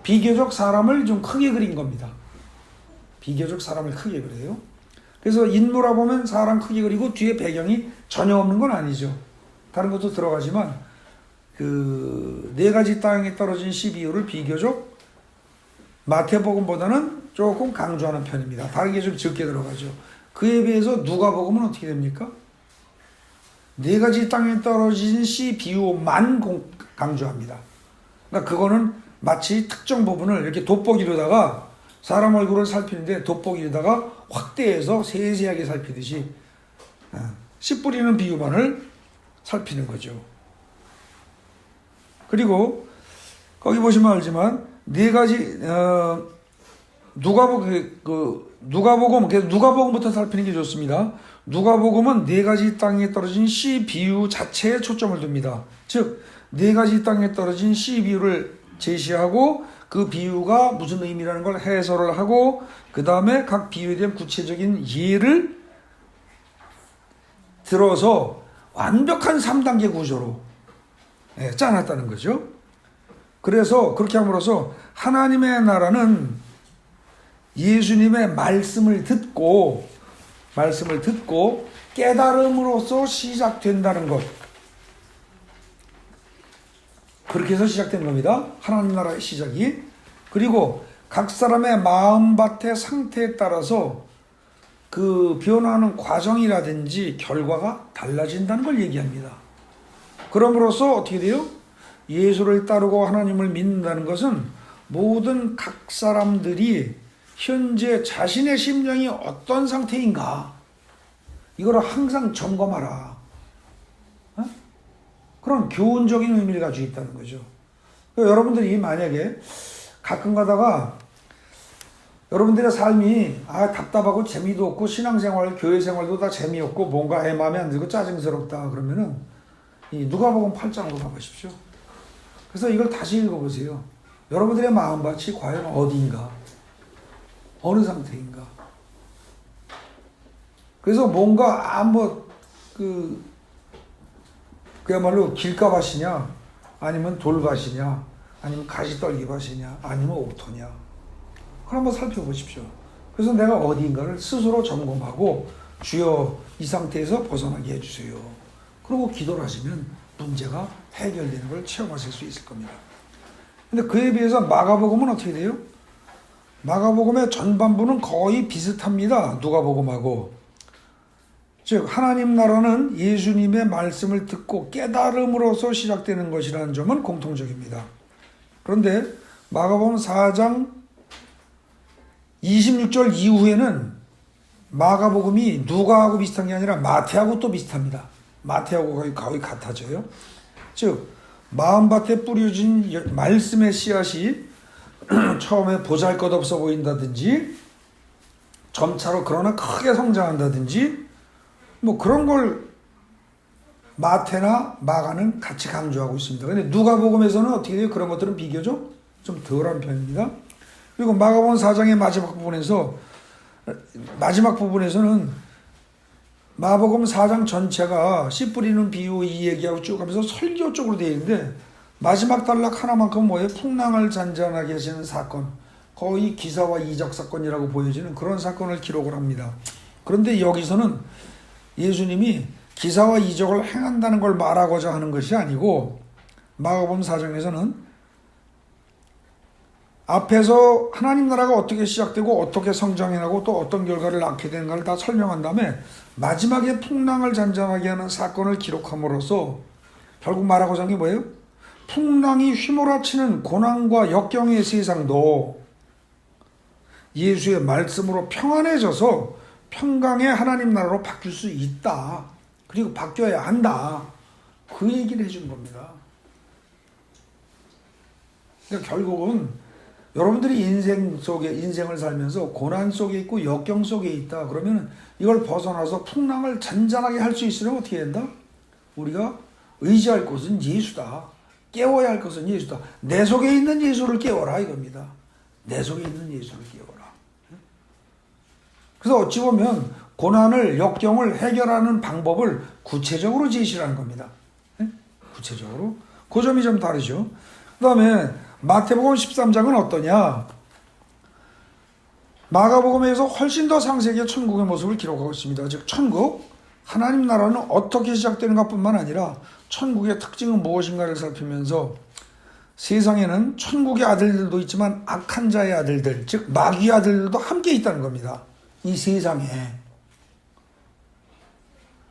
비교적 사람을 좀 크게 그린 겁니다. 비교적 사람을 크게 그려요. 그래서 인물화 보면 사람 크게 그리고 뒤에 배경이 전혀 없는 건 아니죠. 다른 것도 들어가지만 그 네 가지 땅에 떨어진 씨 비유를 비교적 마태복음보다는 조금 강조하는 편입니다. 다른 게 좀 적게 들어가죠. 그에 비해서 누가복음은 어떻게 됩니까? 네 가지 땅에 떨어진 씨 비유만 강조합니다. 그러니까 그거는 마치 특정 부분을 이렇게 돋보기로다가 사람 얼굴을 살피는데 돋보기로다가 확대해서 세세하게 살피듯이 씨 뿌리는 비유만을 살피는 거죠. 그리고 거기 보시면 알지만 네 가지 누가복음부터 살피는 게 좋습니다. 누가복음은 네 가지 땅에 떨어진 씨 비유 자체에 초점을 둡니다. 즉 네 가지 땅에 떨어진 씨 비유를 제시하고 그 비유가 무슨 의미라는 걸 해설을 하고 그 다음에 각 비유에 대한 구체적인 예를 들어서 완벽한 3단계 구조로 짜놨다는 거죠. 그래서 그렇게 함으로써 하나님의 나라는 예수님의 말씀을 듣고 깨달음으로써 시작된다는 것. 그렇게 해서 시작된 겁니다. 하나님 나라의 시작이. 그리고 각 사람의 마음밭의 상태에 따라서 그 변화하는 과정이라든지 결과가 달라진다는 걸 얘기합니다. 그럼으로써 어떻게 돼요? 예수를 따르고 하나님을 믿는다는 것은 모든 각 사람들이 현재 자신의 심령이 어떤 상태인가 이거를 항상 점검하라. 어? 그런 교훈적인 의미를 가지고 있다는 거죠. 그러니까 여러분들이 만약에 가끔 가다가 여러분들의 삶이 답답하고 재미도 없고 신앙생활, 교회생활도 다 재미없고 뭔가 마음에 안 들고 짜증스럽다 그러면은 이 누가복음 8장으로 가보십시오. 그래서 이걸 다시 읽어보세요. 여러분들의 마음밭이 과연 어디인가? 어느 상태인가? 그래서 뭔가 그야말로 길가밭이냐 아니면 돌밭이냐 아니면 가시떨기밭이냐 아니면 옥토냐 그걸 한번 살펴보십시오. 그래서 내가 어디인가를 스스로 점검하고 주여 이 상태에서 벗어나게 해주세요. 그리고 기도를 하시면 문제가 해결되는 걸 체험하실 수 있을 겁니다. 근데 그에 비해서 마가복음은 어떻게 돼요? 마가복음의 전반부는 거의 비슷합니다. 누가복음하고. 즉 하나님 나라는 예수님의 말씀을 듣고 깨달음으로써 시작되는 것이라는 점은 공통적입니다. 그런데 마가복음 4장 26절 이후에는 마가복음이 누가하고 비슷한 게 아니라 마태하고 또 비슷합니다. 마태하고 거의 같아져요. 즉 마음밭에 뿌려진 말씀의 씨앗이 처음에 보잘것없어 보인다든지 점차로 그러나 크게 성장한다든지 뭐 그런 걸 마태나 마가는 같이 강조하고 있습니다. 근데 누가복음에서는 어떻게 돼요? 그런 것들은 비교적 좀 덜한 편입니다. 그리고 마가복음 4장의 마지막 부분에서는 마가복음 4장 전체가 씨 뿌리는 비유 이 얘기하고 쭉 하면서 설교 쪽으로 되어 있는데 마지막 단락 하나만큼 뭐예요? 풍랑을 잔잔하게 하시는 사건, 거의 기사와 이적 사건이라고 보여지는 그런 사건을 기록을 합니다. 그런데 여기서는 예수님이 기사와 이적을 행한다는 걸 말하고자 하는 것이 아니고 마가복음 4장에서는 앞에서 하나님 나라가 어떻게 시작되고 어떻게 성장해나고 또 어떤 결과를 낳게 되는가를 다 설명한 다음에 마지막에 풍랑을 잔잔하게 하는 사건을 기록함으로써 결국 말하고자 하는 게 뭐예요? 풍랑이 휘몰아치는 고난과 역경의 세상도 예수의 말씀으로 평안해져서 평강의 하나님 나라로 바뀔 수 있다. 그리고 바뀌어야 한다. 그 얘기를 해준 겁니다. 그러니까 결국은 여러분들이 인생을 살면서 고난 속에 있고 역경 속에 있다. 그러면 이걸 벗어나서 풍랑을 잔잔하게 할 수 있으려면 어떻게 된다? 우리가 의지할 것은 예수다. 깨워야 할 것은 예수다. 내 속에 있는 예수를 깨워라 이겁니다. 내 속에 있는 예수를 깨워라. 그래서 어찌 보면 고난을 역경을 해결하는 방법을 구체적으로 제시하는 겁니다. 구체적으로. 그 점이 좀 다르죠. 그 다음에 마태복음 13장은 어떠냐? 마가복음에서 훨씬 더 상세하게 천국의 모습을 기록하고 있습니다. 즉 천국, 하나님 나라는 어떻게 시작되는가 뿐만 아니라 천국의 특징은 무엇인가를 살피면서 세상에는 천국의 아들들도 있지만 악한 자의 아들들, 즉 마귀의 아들들도 함께 있다는 겁니다. 이 세상에.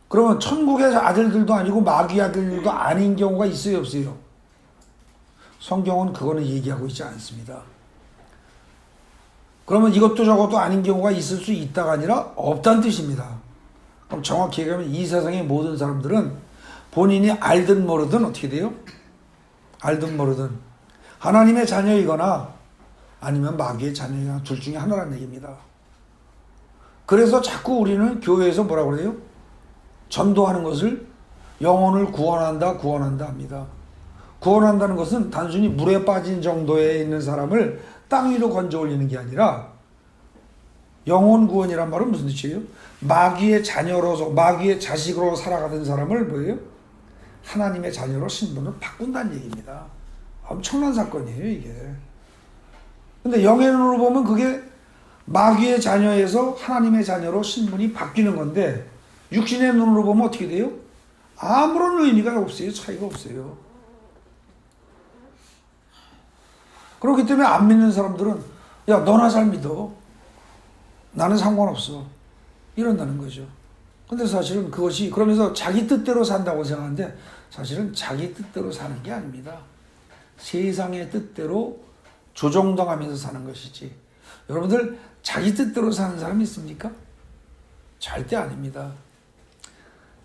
그러면 천국의 아들들도 아니고 마귀의 아들들도 아닌 경우가 있어요, 없어요? 성경은 그거는 얘기하고 있지 않습니다. 그러면 이것도 저것도 아닌 경우가 있을 수 있다가 아니라 없다는 뜻입니다. 그럼 정확히 얘기하면 이 세상의 모든 사람들은 본인이 알든 모르든 어떻게 돼요? 알든 모르든 하나님의 자녀이거나 아니면 마귀의 자녀이거나 둘 중에 하나라는 얘기입니다. 그래서 자꾸 우리는 교회에서 뭐라고 그래요? 전도하는 것을 영혼을 구원한다 합니다. 구원한다는 것은 단순히 물에 빠진 정도에 있는 사람을 땅 위로 건져 올리는 게 아니라 영혼 구원이란 말은 무슨 뜻이에요? 마귀의 자녀로서 마귀의 자식으로 살아가던 사람을 뭐예요? 하나님의 자녀로 신분을 바꾼다는 얘기입니다. 엄청난 사건이에요 이게. 근데 영의 눈으로 보면 그게 마귀의 자녀에서 하나님의 자녀로 신분이 바뀌는 건데 육신의 눈으로 보면 어떻게 돼요? 아무런 의미가 없어요. 차이가 없어요. 그렇기 때문에 안 믿는 사람들은 야 너나 잘 믿어. 나는 상관없어. 이런다는 거죠. 근데 사실은 그것이 그러면서 자기 뜻대로 산다고 생각하는데 사실은 자기 뜻대로 사는 게 아닙니다. 세상의 뜻대로 조정당하면서 사는 것이지. 여러분들 자기 뜻대로 사는 사람이 있습니까? 절대 아닙니다.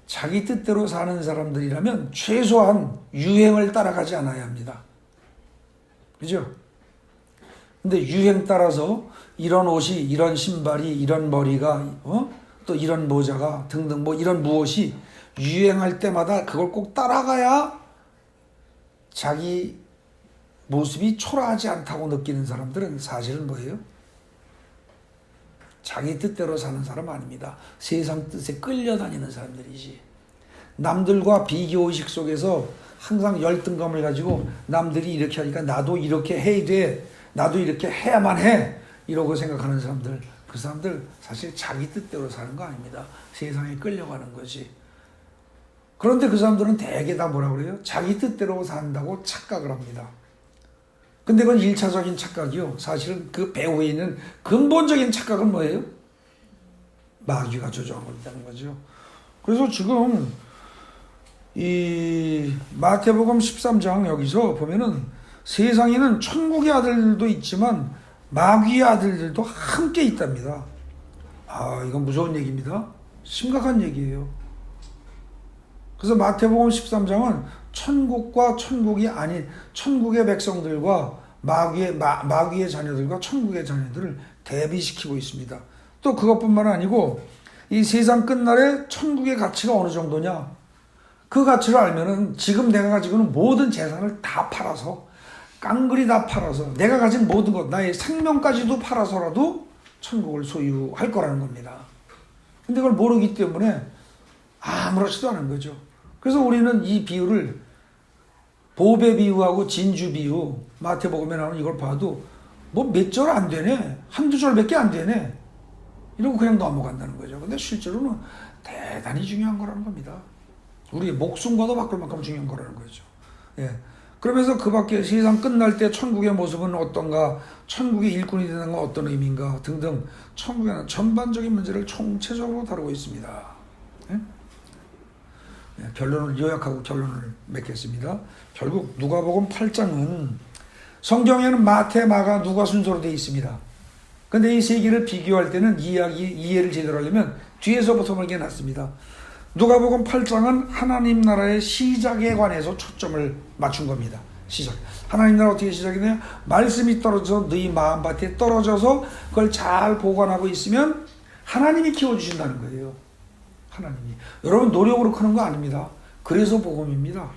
자기 뜻대로 사는 사람들이라면 최소한 유행을 따라가지 않아야 합니다. 그죠? 근데 유행 따라서 이런 옷이, 이런 신발이, 이런 머리가, 또 이런 모자가 등등 뭐 이런 무엇이 유행할 때마다 그걸 꼭 따라가야 자기 모습이 초라하지 않다고 느끼는 사람들은 사실은 뭐예요? 자기 뜻대로 사는 사람 아닙니다. 세상 뜻에 끌려다니는 사람들이지. 남들과 비교의식 속에서 항상 열등감을 가지고 남들이 이렇게 하니까 나도 이렇게 해야 돼. 나도 이렇게 해야만 해. 이러고 생각하는 사람들. 그 사람들 사실 자기 뜻대로 사는 거 아닙니다. 세상에 끌려가는 거지. 그런데 그 사람들은 대개 다 뭐라 그래요? 자기 뜻대로 산다고 착각을 합니다. 근데 그건 1차적인 착각이요. 사실은 그 배후에 있는 근본적인 착각은 뭐예요? 마귀가 조종하고 있다는 거죠. 그래서 지금 이 마태복음 13장 여기서 보면은 세상에는 천국의 아들들도 있지만 마귀의 아들들도 함께 있답니다. 이건 무서운 얘기입니다. 심각한 얘기예요. 그래서 마태복음 13장은 천국과 천국이 아닌 천국의 백성들과 마귀의 자녀들과 천국의 자녀들을 대비시키고 있습니다. 또 그것뿐만 아니고 이 세상 끝날에 천국의 가치가 어느 정도냐? 그 가치를 알면은 지금 내가 가지고 있는 모든 재산을 다 팔아서 깡그리 다 팔아서 내가 가진 모든 것, 나의 생명까지도 팔아서라도 천국을 소유할 거라는 겁니다. 근데 그걸 모르기 때문에 아무렇지도 않은 거죠. 그래서 우리는 이 비유를 보배 비유하고 진주 비유, 마태복음에 나오는 이걸 봐도 뭐 몇 절 안 되네, 한두 절밖에 안 되네 이러고 그냥 넘어간다는 거죠. 근데 실제로는 대단히 중요한 거라는 겁니다. 우리의 목숨과도 바꿀 만큼 중요한 거라는 거죠. 예. 그러면서 그 밖에 세상 끝날 때 천국의 모습은 어떤가, 천국의 일꾼이 되는 건 어떤 의미인가 등등 천국에는 전반적인 문제를 총체적으로 다루고 있습니다. 예? 예, 결론을 요약하고 결론을 맺겠습니다. 결국 누가복음 8장은 성경에는 마태, 마가, 누가 순서로 되어 있습니다. 근데 이 세 개를 비교할 때는 이해를 제대로 하려면 뒤에서부터 멀게 놨습니다. 누가복음 8장은 하나님 나라의 시작에 관해서 초점을 맞춘 겁니다. 시작. 하나님 나라 어떻게 시작이 돼요? 말씀이 떨어져서 너희 마음밭에 떨어져서 그걸 잘 보관하고 있으면 하나님이 키워주신다는 거예요. 하나님이. 여러분 노력으로 크는 거 아닙니다. 그래서 복음입니다.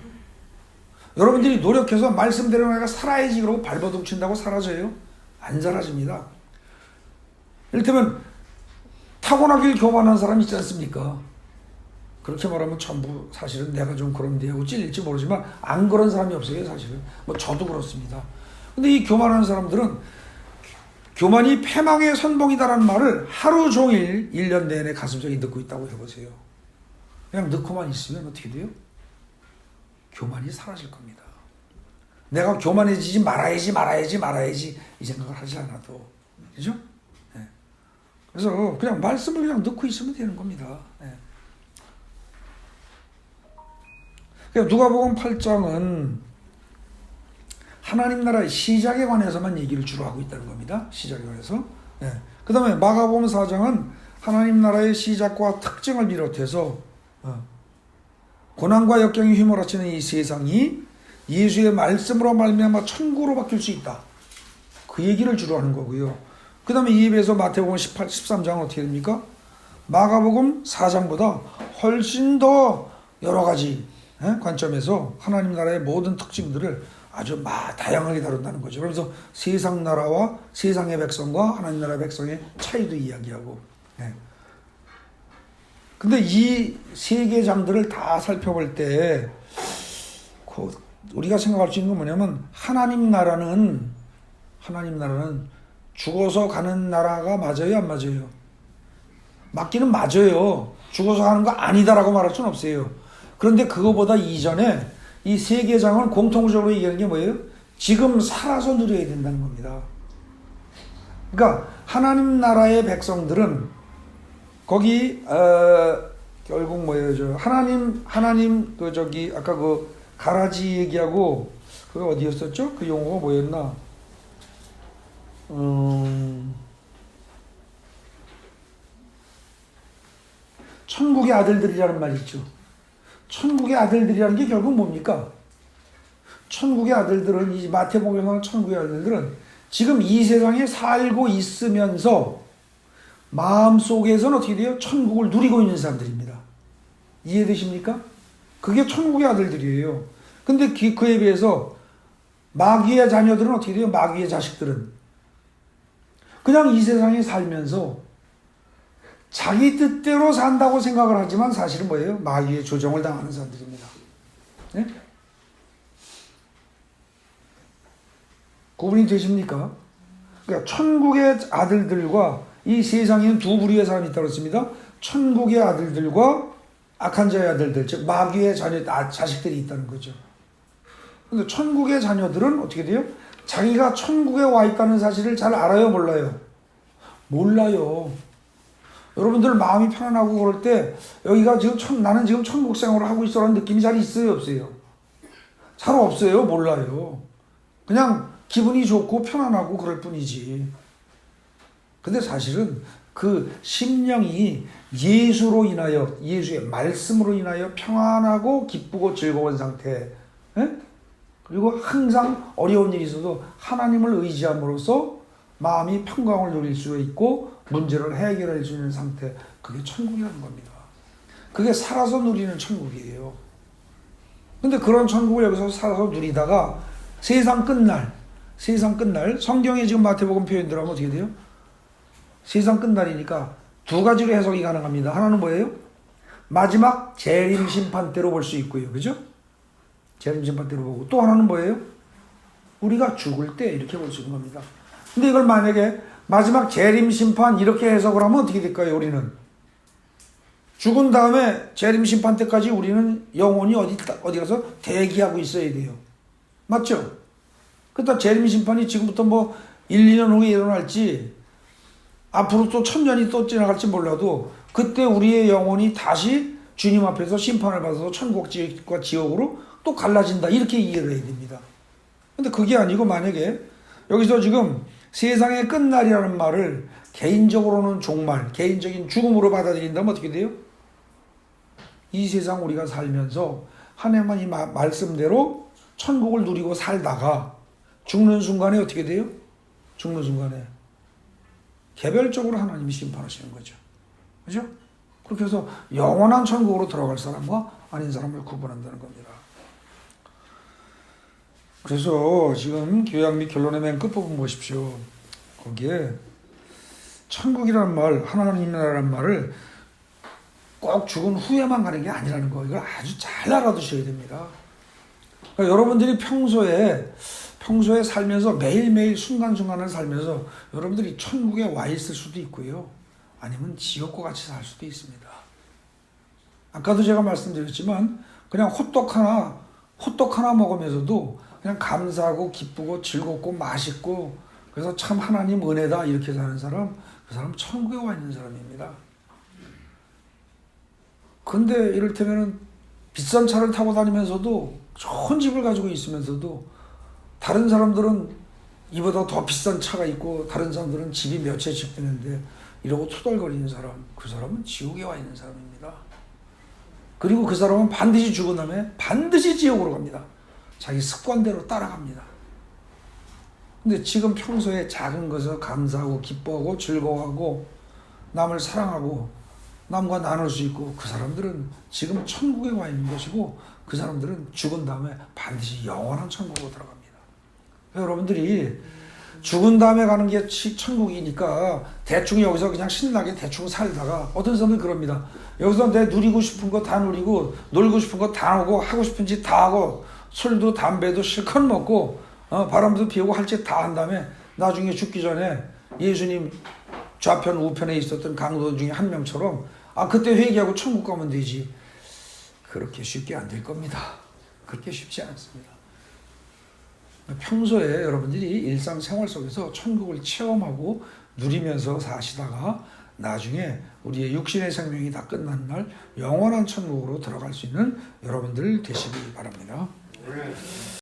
여러분들이 노력해서 말씀대로 내가 살아야지 그러고 발버둥 친다고 사라져요? 안 사라집니다. 이를테면 타고나길 교만한 사람 있지 않습니까? 그렇게 말하면 전부 사실은 내가 좀 그런데 하고 찔릴지 모르지만 안 그런 사람이 없어요. 사실은 뭐 저도 그렇습니다. 근데 이 교만한 사람들은 교만이 패망의 선봉이다라는 말을 하루 종일 1년 내내 가슴속에 넣고 있다고 해보세요. 그냥 넣고만 있으면 어떻게 돼요? 교만이 사라질 겁니다. 내가 교만해지지 말아야지 이 생각을 하지 않아도, 그죠? 네. 그래서 그냥 말씀을 그냥 넣고 있으면 되는 겁니다. 네. 누가복음 8장은 하나님 나라의 시작에 관해서만 얘기를 주로 하고 있다는 겁니다. 시작에 관해서. 네. 그 다음에 마가복음 4장은 하나님 나라의 시작과 특징을 비롯해서 고난과 역경이 휘몰아치는 이 세상이 예수의 말씀으로 말미암아 천국으로 바뀔 수 있다. 그 얘기를 주로 하는 거고요. 그 다음에 이에 비해서 마태복음 13장은 어떻게 됩니까? 마가복음 4장보다 훨씬 더 여러 가지 관점에서 하나님 나라의 모든 특징들을 아주 다양하게 다룬다는 거죠. 그래서 세상 나라와 세상의 백성과 하나님 나라의 백성의 차이도 이야기하고. 근데 이 세 개의 장들을 다 살펴볼 때 우리가 생각할 수 있는 건 뭐냐면 하나님 나라는 죽어서 가는 나라가 맞아요, 안 맞아요? 맞기는 맞아요. 죽어서 가는 거 아니다라고 말할 수는 없어요. 그런데 그거보다 이전에 이 세 개의 장은 공통적으로 얘기하는 게 뭐예요? 지금 살아서 누려야 된다는 겁니다. 그러니까 하나님 나라의 백성들은 거기 결국 뭐예요? 하나님 그 저기 아까 그 가라지 얘기하고 그게 어디였었죠? 그 용어가 뭐였나? 천국의 아들들이라는 말이 있죠. 천국의 아들들이라는 게 결국 뭡니까? 천국의 아들들은, 이 마태복음에 나오는 천국의 아들들은 지금 이 세상에 살고 있으면서 마음속에서는 어떻게 돼요? 천국을 누리고 있는 사람들입니다. 이해되십니까? 그게 천국의 아들들이에요. 근데 그에 비해서 마귀의 자녀들은 어떻게 돼요? 마귀의 자식들은 그냥 이 세상에 살면서 자기 뜻대로 산다고 생각을 하지만 사실은 뭐예요? 마귀의 조정을 당하는 사람들입니다. 네? 구분이 되십니까? 그러니까 천국의 아들들과 이 세상에는 두 부류의 사람이 있다고 했습니다. 천국의 아들들과 악한 자의 아들들, 즉 마귀의 자식들이 있다는 거죠. 근데 천국의 자녀들은 어떻게 돼요? 자기가 천국에 와 있다는 사실을 잘 알아요, 몰라요? 몰라요. 여러분들 마음이 편안하고 그럴 때 여기가 지금 나는 지금 천국 생활을 하고 있어라는 느낌이 잘 있어요, 없어요? 잘 없어요, 몰라요. 그냥 기분이 좋고 편안하고 그럴 뿐이지. 근데 사실은 그 심령이 예수로 인하여, 예수의 말씀으로 인하여 평안하고 기쁘고 즐거운 상태, 에? 그리고 항상 어려운 일이 있어도 하나님을 의지함으로써 마음이 평강을 누릴 수 있고 문제를 해결할 수 있는 상태, 그게 천국이라는 겁니다. 그게 살아서 누리는 천국이에요. 근데 그런 천국을 여기서 살아서 누리다가 세상 끝날, 성경에 지금 마태복음 표현대로 하면 어떻게 돼요? 세상 끝날이니까 두 가지로 해석이 가능합니다. 하나는 뭐예요? 마지막 재림 심판 때로 볼 수 있고요. 그죠? 재림 심판 때로 보고, 또 하나는 뭐예요? 우리가 죽을 때 이렇게 볼 수 있는 겁니다. 근데 이걸 만약에 마지막 재림 심판 이렇게 해석을 하면 어떻게 될까요? 우리는 죽은 다음에 재림 심판 때까지 우리는 영원히 어디 가서 대기하고 있어야 돼요. 맞죠? 그러니까 재림 심판이 지금부터 뭐 1, 2년 후에 일어날지 앞으로 또 1000년이 또 지나갈지 몰라도 그때 우리의 영혼이 다시 주님 앞에서 심판을 받아서 천국과 지옥으로 또 갈라진다, 이렇게 이해를 해야 됩니다. 근데 그게 아니고 만약에 여기서 지금 세상의 끝날이라는 말을 개인적으로는 종말, 개인적인 죽음으로 받아들인다면 어떻게 돼요? 이 세상 우리가 살면서 하나님의 말씀대로 천국을 누리고 살다가 죽는 순간에 어떻게 돼요? 죽는 순간에 개별적으로 하나님이 심판하시는 거죠. 그죠? 그렇게 해서 영원한 천국으로 들어갈 사람과 아닌 사람을 구분한다는 겁니다. 그래서 지금 교양 및 결론의 맨 끝부분 보십시오. 거기에 천국이라는 말, 하나님이라는 말을 꼭 죽은 후에만 가는 게 아니라는 거, 이걸 아주 잘 알아두셔야 됩니다. 그러니까 여러분들이 평소에 살면서 매일매일 순간순간을 살면서 여러분들이 천국에 와 있을 수도 있고요. 아니면 지옥과 같이 살 수도 있습니다. 아까도 제가 말씀드렸지만 그냥 호떡 하나 먹으면서도 그냥 감사하고 기쁘고 즐겁고 맛있고, 그래서 참 하나님 은혜다 이렇게 사는 사람, 그 사람 천국에 와 있는 사람입니다. 근데 이를테면은 비싼 차를 타고 다니면서도 좋은 집을 가지고 있으면서도 다른 사람들은 이보다 더 비싼 차가 있고 다른 사람들은 집이 몇 채씩 되는데 이러고 투덜거리는 사람, 그 사람은 지옥에 와 있는 사람입니다. 그리고 그 사람은 반드시 죽은 다음에 반드시 지옥으로 갑니다. 자기 습관대로 따라갑니다. 근데 지금 평소에 작은 것을 감사하고 기뻐하고 즐거워하고 남을 사랑하고 남과 나눌 수 있고, 그 사람들은 지금 천국에 와 있는 것이고 그 사람들은 죽은 다음에 반드시 영원한 천국으로 들어갑니다. 여러분들이 죽은 다음에 가는 게 천국이니까 대충 여기서 그냥 신나게 대충 살다가, 어떤 사람은 그럽니다. 여기서 내 누리고 싶은 거 다 누리고 놀고 싶은 거 다 하고 하고 싶은 짓 다 하고 술도 담배도 실컷 먹고 바람도 피우고 할 짓 다 한 다음에 나중에 죽기 전에 예수님 좌편 우편에 있었던 강도 중에 한 명처럼 그때 회개하고 천국 가면 되지. 그렇게 쉽게 안 될 겁니다. 그렇게 쉽지 않습니다. 평소에 여러분들이 일상생활 속에서 천국을 체험하고 누리면서 사시다가 나중에 우리의 육신의 생명이 다 끝난 날 영원한 천국으로 들어갈 수 있는 여러분들 되시기 바랍니다.